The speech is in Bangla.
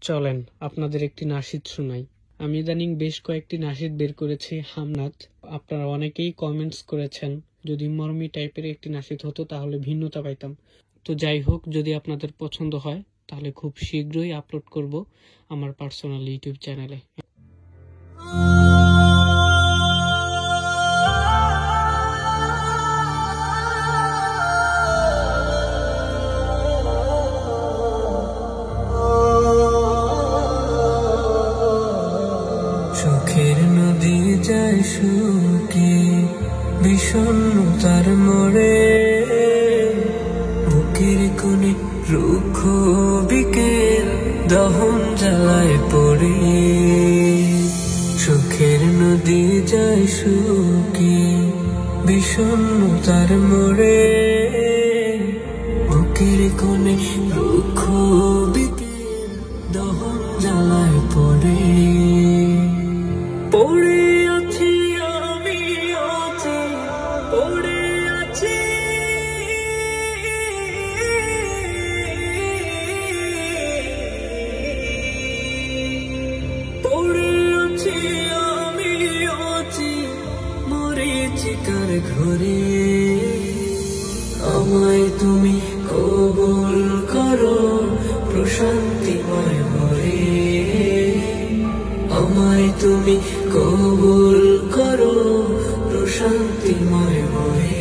চলেন আপনাদের একটি নাশিদ শুনাই। আমি ইদানিং বেশ কয়েকটি নাশিদ বের করেছি হামনাত। আপনারা অনেকেই কমেন্টস করেছেন যদি মরমি টাইপের একটি নাশিদ হতো তাহলে ভিন্নতা পাইতাম। তো যাই হোক, যদি আপনাদের পছন্দ হয় তাহলে খুব শীঘ্রই আপলোড করব আমার পার্সোনাল ইউটিউব চ্যানেলে। চোখের নদী যায় শুকিয়ে বিষণ্ণতার মোড়ে, বুকের কোণে রুক্ষ বিকেল দহন জ্বালায় পড়ে। চোখের নদী যায় শুকিয়ে বিষণ্ণতার মোড়ে, বুকের কোণে রুক্ষ বিকেল দহন জ্বালায় পড়ে। পড়ে আছি আমি আছি, পড়ে আছি পড়ে আছি আমি আছি মরীচিকার ঘরে। আমায় তুমি কবুল করো প্রশান্তিময় ভরে, আমায় তুমি কবুল করো প্রশান্তিময় ভরে।